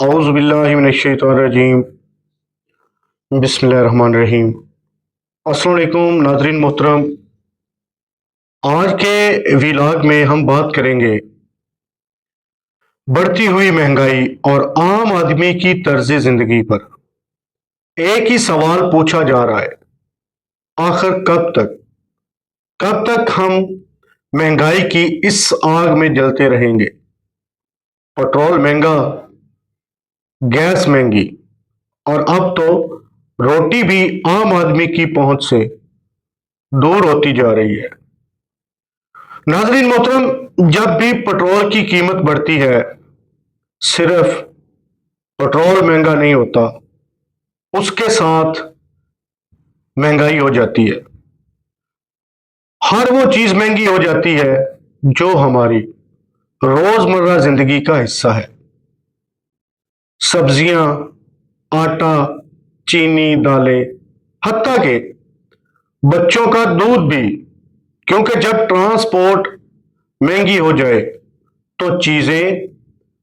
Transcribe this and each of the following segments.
اعوذ باللہ من الشیطان الرجیم، بسم اللہ الرحمن الرحیم۔ السلام علیکم ناظرین محترم، آج کے ویلاگ میں ہم بات کریں گے بڑھتی ہوئی مہنگائی اور عام آدمی کی طرز زندگی پر۔ ایک ہی سوال پوچھا جا رہا ہے، آخر کب تک ہم مہنگائی کی اس آگ میں جلتے رہیں گے؟ پٹرول مہنگا، گیس مہنگی، اور اب تو روٹی بھی عام آدمی کی پہنچ سے دور ہوتی جا رہی ہے۔ ناظرین محترم، جب بھی پٹرول کی قیمت بڑھتی ہے، صرف پٹرول مہنگا نہیں ہوتا، اس کے ساتھ مہنگائی ہو جاتی ہے۔ ہر وہ چیز مہنگی ہو جاتی ہے جو ہماری روزمرہ زندگی کا حصہ ہے۔ سبزیاں، آٹا، چینی، دالیں، حتیٰ کہ بچوں کا دودھ بھی، کیونکہ جب ٹرانسپورٹ مہنگی ہو جائے تو چیزیں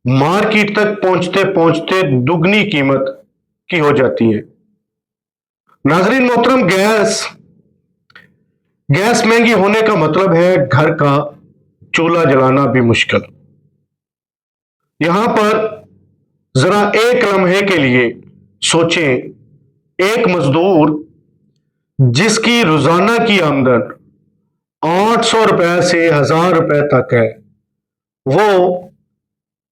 مارکیٹ تک پہنچتے پہنچتے دگنی قیمت کی ہو جاتی ہیں۔ ناظرین محترم، گیس مہنگی ہونے کا مطلب ہے گھر کا چولہا جلانا بھی مشکل۔ یہاں پر ذرا ایک لمحے کے لیے سوچیں، ایک مزدور جس کی روزانہ کی آمدن 800 روپے سے 1000 روپے تک ہے، وہ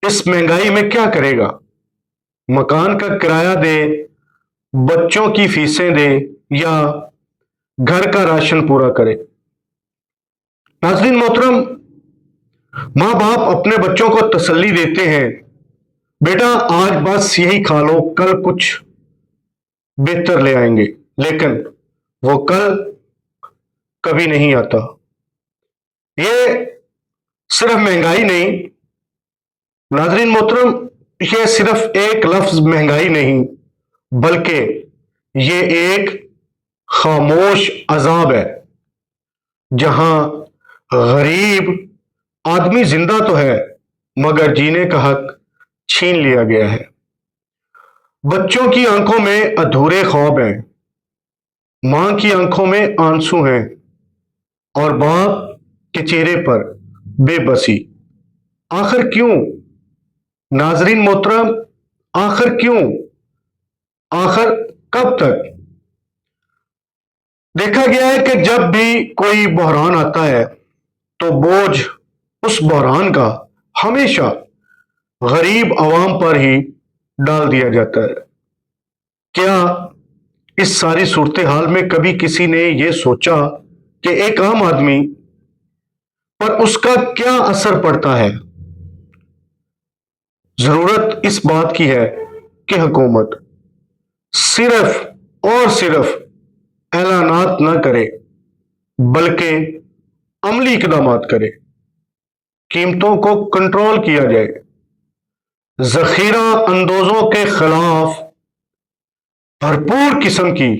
اس مہنگائی میں کیا کرے گا؟ مکان کا کرایہ دے، بچوں کی فیسیں دے، یا گھر کا راشن پورا کرے؟ ناظرین محترم، ماں باپ اپنے بچوں کو تسلی دیتے ہیں، بیٹا آج بس یہی کھا لو، کل کچھ بہتر لے آئیں گے، لیکن وہ کل کبھی نہیں آتا۔ یہ صرف مہنگائی نہیں، ناظرین محترم، یہ صرف ایک لفظ مہنگائی نہیں، بلکہ یہ ایک خاموش عذاب ہے، جہاں غریب آدمی زندہ تو ہے مگر جینے کا حق چھین لیا گیا ہے۔ بچوں کی آنکھوں میں ادھورے خواب ہیں، ماں کی آنکھوں میں آنسو ہیں، اور باپ کے چہرے پر بے بسی۔ آخر کیوں؟ ناظرین محترم، آخر کیوں؟ آخر کب تک؟ دیکھا گیا ہے کہ جب بھی کوئی بحران آتا ہے تو بوجھ اس بحران کا ہمیشہ غریب عوام پر ہی ڈال دیا جاتا ہے۔ کیا اس ساری صورتحال میں کبھی کسی نے یہ سوچا کہ ایک عام آدمی پر اس کا کیا اثر پڑتا ہے؟ ضرورت اس بات کی ہے کہ حکومت صرف اور صرف اعلانات نہ کرے بلکہ عملی اقدامات کرے۔ قیمتوں کو کنٹرول کیا جائے، ذخیرہ اندوزوں کے خلاف بھرپور قسم کی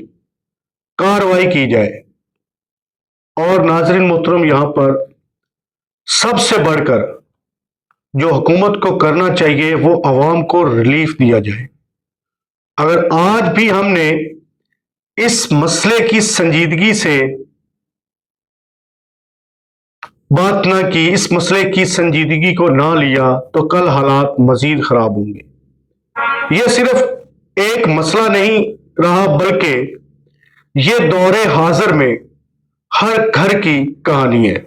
کارروائی کی جائے، اور ناظرین محترم، یہاں پر سب سے بڑھ کر جو حکومت کو کرنا چاہیے وہ عوام کو ریلیف دیا جائے۔ اگر آج بھی ہم نے اس مسئلے کی سنجیدگی سے بات نہ کی، اس مسئلے کی سنجیدگی کو نہ لیا، تو کل حالات مزید خراب ہوں گے۔ یہ صرف ایک مسئلہ نہیں رہا بلکہ یہ دور حاضر میں ہر گھر کی کہانی ہے۔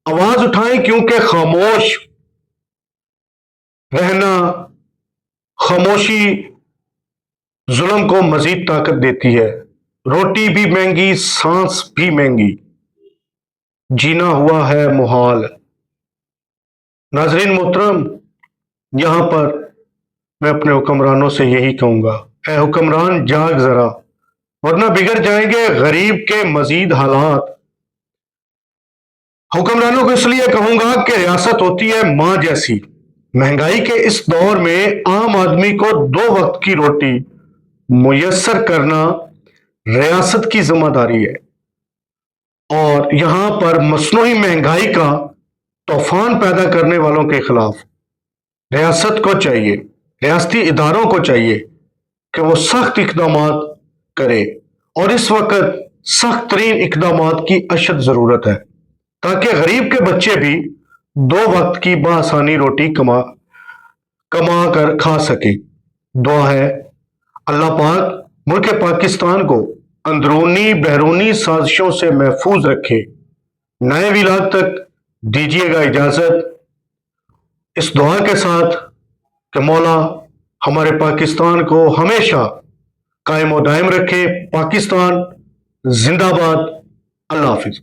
آواز اٹھائیں، کیونکہ خاموش رہنا، خاموشی ظلم کو مزید طاقت دیتی ہے۔ روٹی بھی مہنگی، سانس بھی مہنگی، جینا ہوا ہے محال۔ ناظرین محترم، یہاں پر میں اپنے حکمرانوں سے یہی کہوں گا، اے حکمران جاگ ذرا، ورنہ بگڑ جائیں گے غریب کے مزید حالات۔ حکمرانوں کو اس لیے کہوں گا کہ ریاست ہوتی ہے ماں جیسی۔ مہنگائی کے اس دور میں عام آدمی کو 2 وقت کی روٹی میسر کرنا ریاست کی ذمہ داری ہے، اور یہاں پر مصنوعی مہنگائی کا طوفان پیدا کرنے والوں کے خلاف ریاست کو چاہیے ریاستی اداروں کو چاہیے کہ وہ سخت اقدامات کرے، اور اس وقت سخت ترین اقدامات کی اشد ضرورت ہے، تاکہ غریب کے بچے بھی 2 وقت کی بآسانی روٹی کما کر کھا سکیں۔ دعا ہے اللہ پاک ملک پاکستان کو اندرونی بیرونی سازشوں سے محفوظ رکھے۔ نئے ویلاگ تک دیجیے گا اجازت، اس دعا کے ساتھ کہ مولا ہمارے پاکستان کو ہمیشہ قائم و دائم رکھے۔ پاکستان زندہ باد۔ اللہ حافظ۔